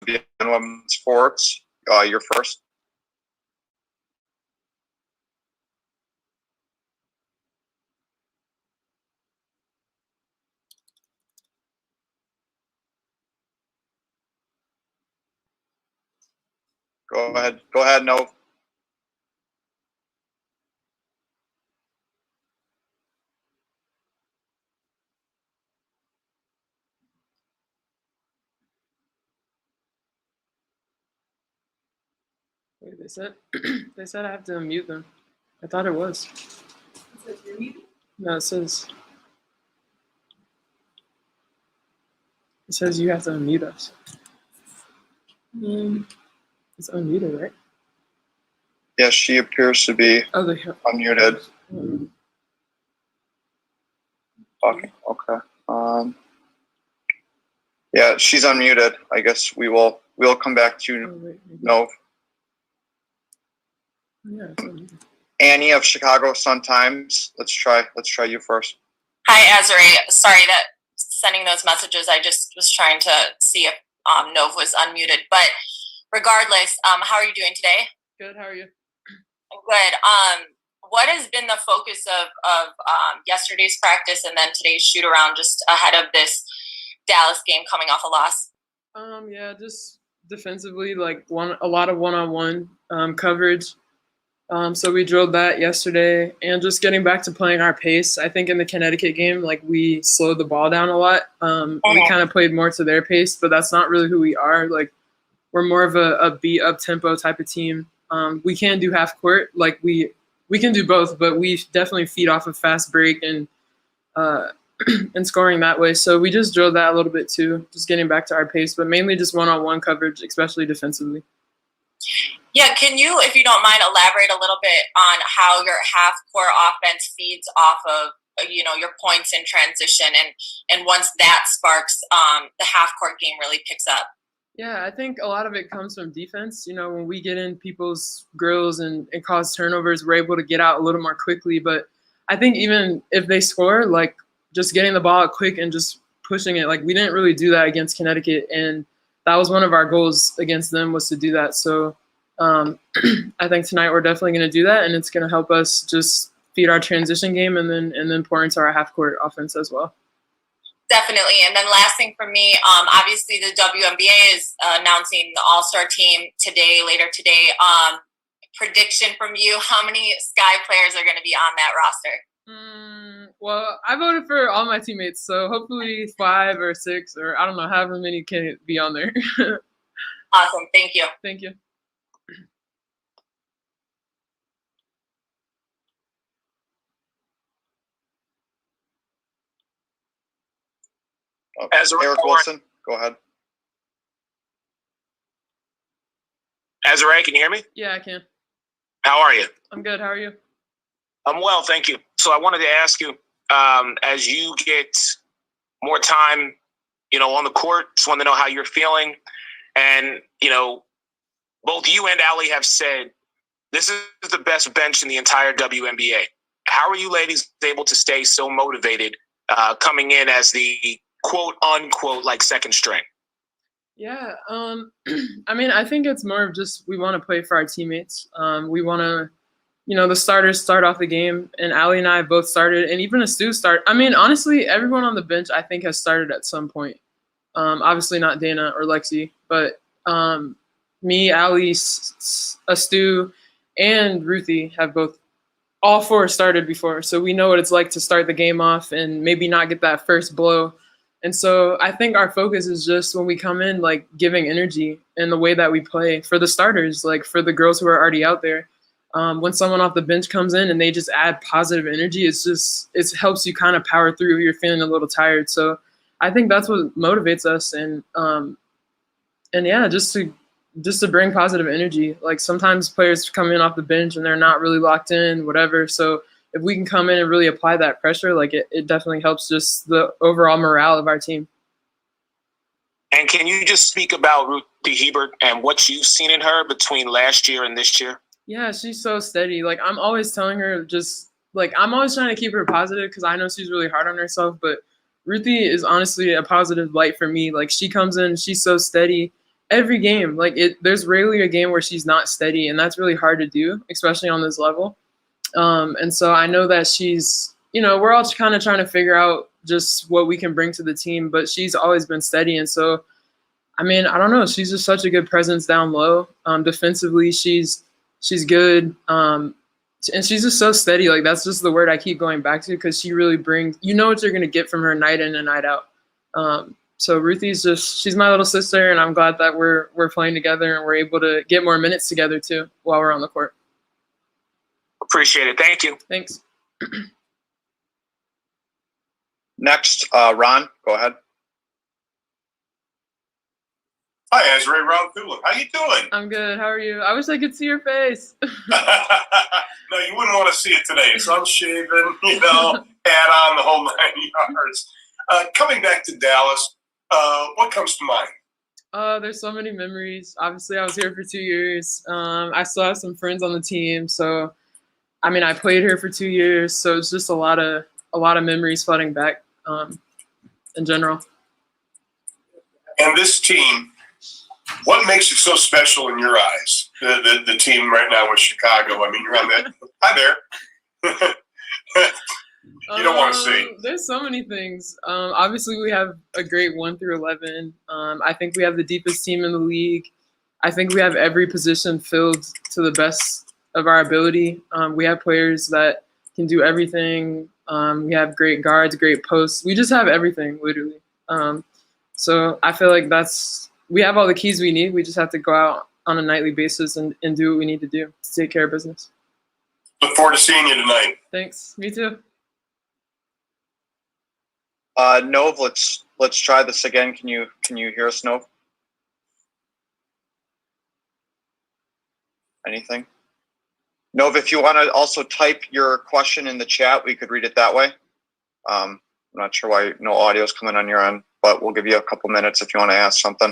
and women's sports. You're first. Go ahead, no. Wait, they said they said I have to unmute them. I thought it was. It says you're muted? No, it says you have to unmute us. It's unmuted, right? Yes, she appears to be unmuted. Okay. Yeah, she's unmuted. I guess we'll come back to no. Yeah, it's unmuted. Annie of Chicago Sun-Times. Let's try you first. Hi, Azure. Sorry that sending those messages. I just was trying to see if Nov was unmuted. But regardless, how are you doing today? Good. How are you? Good. What has been the focus of yesterday's practice and then today's shoot around just ahead of this Dallas game coming off a loss? Yeah, just defensively, like a lot of one-on-one coverage. So we drilled that yesterday, and just getting back to playing our pace. I think in the Connecticut game, like, we slowed the ball down a lot. We kind of played more to their pace, but that's not really who we are. Like, we're more of a beat up tempo type of team. We can do half court, like we can do both, but we definitely feed off of fast break and and scoring that way. So we just drilled that a little bit too, just getting back to our pace, but mainly just one-on-one coverage, especially defensively. Yeah, can you, if you don't mind, elaborate a little bit on how your half-court offense feeds off of, your points in transition, and once that sparks, the half-court game really picks up? Yeah, I think a lot of it comes from defense. When we get in people's grills and cause turnovers, we're able to get out a little more quickly. But I think even if they score, like, just getting the ball out quick and just pushing it, like, we didn't really do that against Connecticut, and that was one of our goals against them, was to do that. So I think tonight we're definitely going to do that, and it's going to help us just feed our transition game and then pour into our half-court offense as well. Definitely. And then last thing for me, obviously the WNBA is announcing the All-Star team later today. Prediction from you, how many Sky players are going to be on that roster? Well, I voted for all my teammates, so hopefully 5 or 6, or I don't know, however many can be on there. Awesome. Thank you. Thank you. Eric Wilson, go ahead. Azure, can you hear me? Yeah, I can. How are you? I'm good. How are you? I'm well, thank you. So I wanted to ask you, as you get more time, on the court, just want to know how you're feeling. And, both you and Ali have said this is the best bench in the entire WNBA. How are you ladies able to stay so motivated coming in as the quote unquote like second string? Yeah, I mean, I think it's more of just we want to play for our teammates. We want to, the starters start off the game, and Ali and I both started, and even Astu start. I mean, honestly, everyone on the bench I think has started at some point. Obviously not Dana or Lexi, but me, Ali, Astu, and Ruthie have all 4 started before, so we know what it's like to start the game off and maybe not get that first blow. And so I think our focus is just when we come in, like, giving energy in the way that we play for the starters, like for the girls who are already out there. When someone off the bench comes in and they just add positive energy, it helps you kind of power through if you're feeling a little tired. So I think that's what motivates us. And yeah, just to bring positive energy. Like, sometimes players come in off the bench and they're not really locked in, whatever. So if we can come in and really apply that pressure, like, it definitely helps just the overall morale of our team. And can you just speak about Ruthie Hebert and what you've seen in her between last year and this year? Yeah, she's so steady. Like, I'm always telling her, I'm always trying to keep her positive because I know she's really hard on herself. But Ruthie is honestly a positive light for me. Like, she comes in, she's so steady, every game. Like there's rarely a game where she's not steady, and that's really hard to do, especially on this level. And so I know that she's, we're all kind of trying to figure out just what we can bring to the team, but she's always been steady. And so, I mean, I don't know. She's just such a good presence down low. Defensively, she's good. And she's just so steady. Like, that's just the word I keep going back to, because she really brings, what you're going to get from her night in and night out. So Ruthie's she's my little sister, and I'm glad that we're playing together and we're able to get more minutes together too while we're on the court. Appreciate it. Thank you. Thanks. Next, Ron, go ahead. Hi, Azrae, Ron Coolin. How you doing? I'm good. How are you? I wish I could see your face. No, you wouldn't want to see it today. Sun shaven, hat on, the whole 9 yards. Coming back to Dallas, what comes to mind? There's so many memories. Obviously, I was here for 2 years. I still have some friends on the team, so I mean, I played here for 2 years, so it's just a lot of memories flooding back in general. And this team, what makes it so special in your eyes? The team right now with Chicago. I mean, you're on that. Hi there. You don't want to see. There's so many things. Obviously, we have a great 1 through 11. I think we have the deepest team in the league. I think we have every position filled to the best of our ability. We have players that can do everything. We have great guards, great posts. We just have everything, literally. So I feel like we have all the keys we need. We just have to go out on a nightly basis and do what we need to do to take care of business. Look forward to seeing you tonight. Thanks. Me too. Nov, let's try this again. Can you hear us, Nov? Anything? Nov, if you want to also type your question in the chat, we could read it that way. I'm not sure why no audio is coming on your end, but we'll give you a couple minutes if you want to ask something.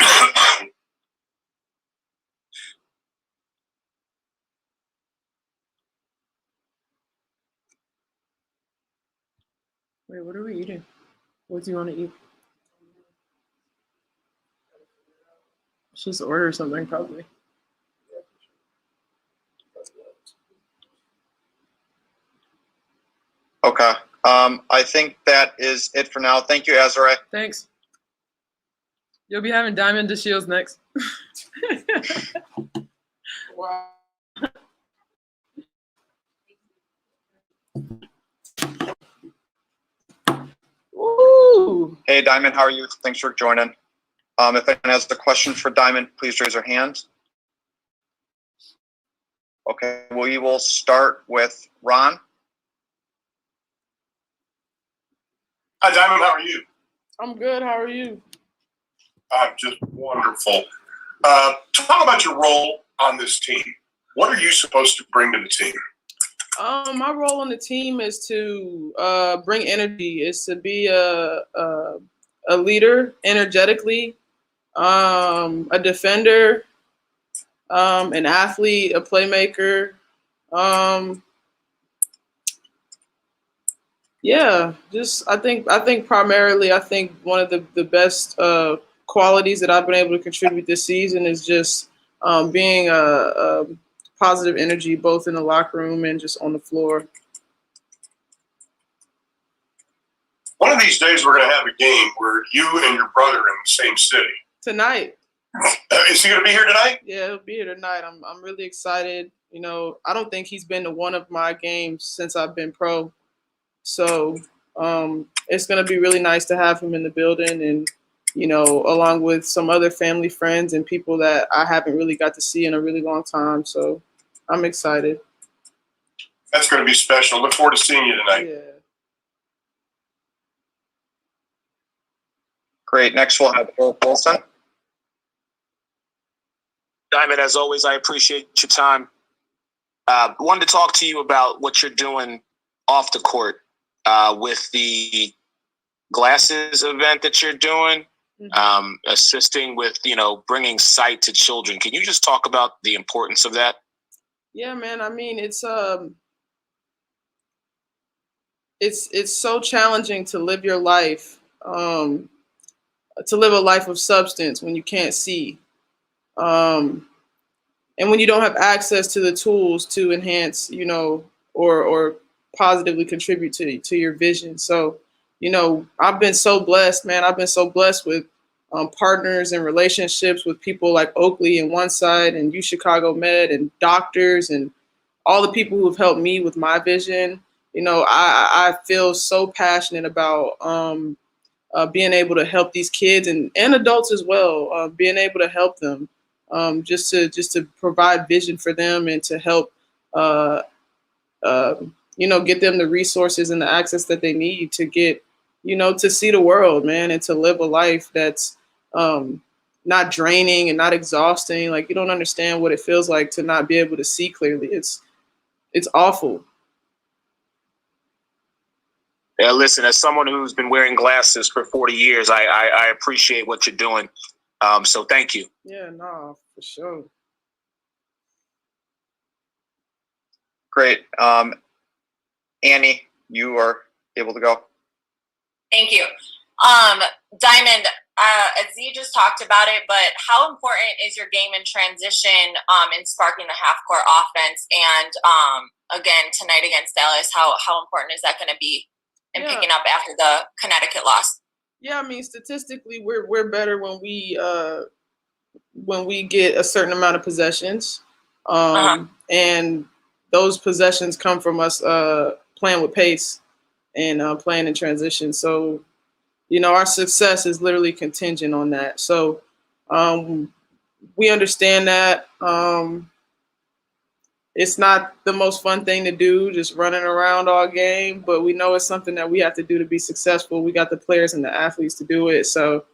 Wait, what are we eating? What do you want to eat? Let's just order something, probably. Okay. I think that is it for now. Thank you, Azrae. Thanks. You'll be having Diamond DeShields next. Wow. Ooh. Hey, Diamond, how are you? Thanks for joining. If anyone has a question for Diamond, please raise your hand. Okay, we will start with Ron. Hi, Diamond. How are you? I'm good. How are you? I'm just wonderful. Talk about your role on this team. What are you supposed to bring to the team? My role on the team is to bring energy. Is to be a leader, energetically, a defender, an athlete, a playmaker. Yeah, just I think primarily one of the best qualities that I've been able to contribute this season is just being a positive energy, both in the locker room and just on the floor. One of these days, we're going to have a game where you and your brother are in the same city. Tonight. Is he going to be here tonight? Yeah, he'll be here tonight. I'm really excited. I don't think he's been to one of my games since I've been pro. So it's going to be really nice to have him in the building and, along with some other family, friends, and people that I haven't really got to see in a really long time. So I'm excited. That's going to be special. Look forward to seeing you tonight. Yeah. Great. Next, we'll have Eric Wilson. Diamond, as always, I appreciate your time. Wanted to talk to you about what you're doing off the court with the glasses event that you're doing, assisting with, bringing sight to children. Can you just talk about the importance of that? Yeah, man. I mean, it's so challenging to live your life, to live a life of substance when you can't see. And when you don't have access to the tools to enhance, or positively contribute to your vision. So, I've been so blessed, man. I've been so blessed with partners and relationships with people like Oakley and One Side and U Chicago Med and doctors and all the people who've helped me with my vision. I feel so passionate about being able to help these kids and adults as well, being able to help them, just to provide vision for them and to help, uh, get them the resources and the access that they need to get, to see the world, man, and to live a life that's not draining and not exhausting. Like, you don't understand what it feels like to not be able to see clearly. It's awful. Yeah, listen, as someone who's been wearing glasses for 40 years, I appreciate what you're doing. So thank you. Yeah, no, for sure. Great. Annie, you are able to go. Thank you. Diamond, Z just talked about it, but how important is your game in transition in sparking the half-court offense? And again, tonight against Dallas, how important is that going to be in picking up after the Connecticut loss? Yeah, I mean, statistically, we're better when we get a certain amount of possessions, and those possessions come from us playing with pace and playing in transition. So, our success is literally contingent on that. So, we understand that. It's not the most fun thing to do, just running around all game, but we know it's something that we have to do to be successful. We got the players and the athletes to do it. So,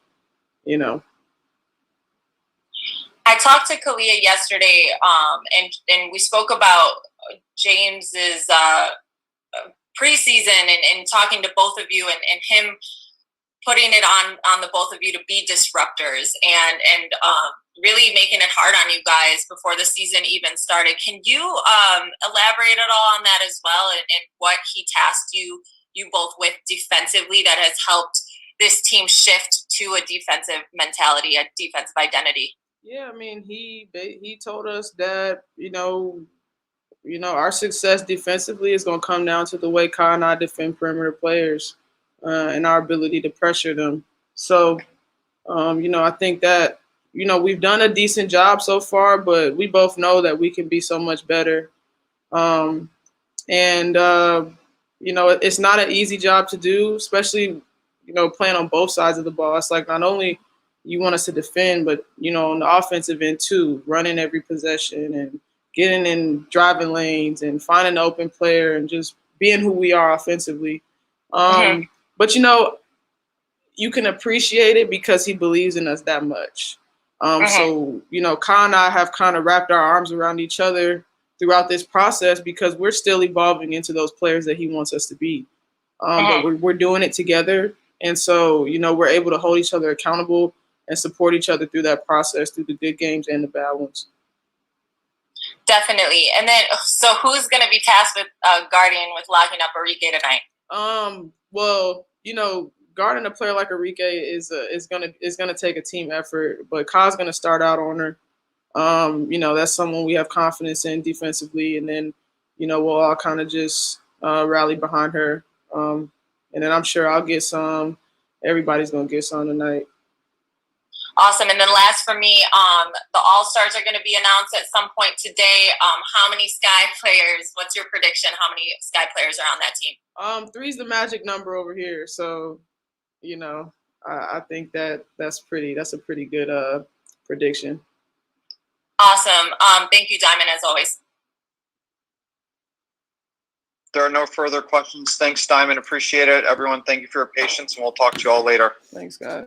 I talked to Kalia yesterday, and we spoke about James's preseason and talking to both of you and him putting it on the both of you to be disruptors and really making it hard on you guys before the season even started. Can you elaborate at all on that as well, and what he tasked you both with defensively that has helped this team shift to a defensive mentality, a defensive identity? Yeah, I mean, he told us that, our success defensively is going to come down to the way Kyle and I defend perimeter players and our ability to pressure them. So, I think that, we've done a decent job so far, but we both know that we can be so much better. It's not an easy job to do, especially, playing on both sides of the ball. It's like not only you want us to defend, but, on the offensive end too, running every possession and getting in driving lanes and finding an open player and just being who we are offensively. But, you can appreciate it because he believes in us that much. So, Kyle and I have kind of wrapped our arms around each other throughout this process because we're still evolving into those players that he wants us to be. But we're doing it together. And so, we're able to hold each other accountable and support each other through that process, through the good games and the bad ones. Definitely. And then, so who's going to be tasked with guarding with locking up Arike tonight? Well, guarding a player like Arike is gonna take a team effort, but Kyle's gonna start out on her. That's someone we have confidence in defensively, and then, we'll all kind of just rally behind her. And then I'm sure I'll get some. Everybody's gonna get some tonight. Awesome. And then last for me, the All-Stars are going to be announced at some point today. How many Sky players, what's your prediction? How many Sky players are on that team? 3 is the magic number over here. So, I think that's a pretty good prediction. Awesome. Thank you, Diamond, as always. There are no further questions. Thanks, Diamond. Appreciate it. Everyone, thank you for your patience, and we'll talk to you all later. Thanks, guys.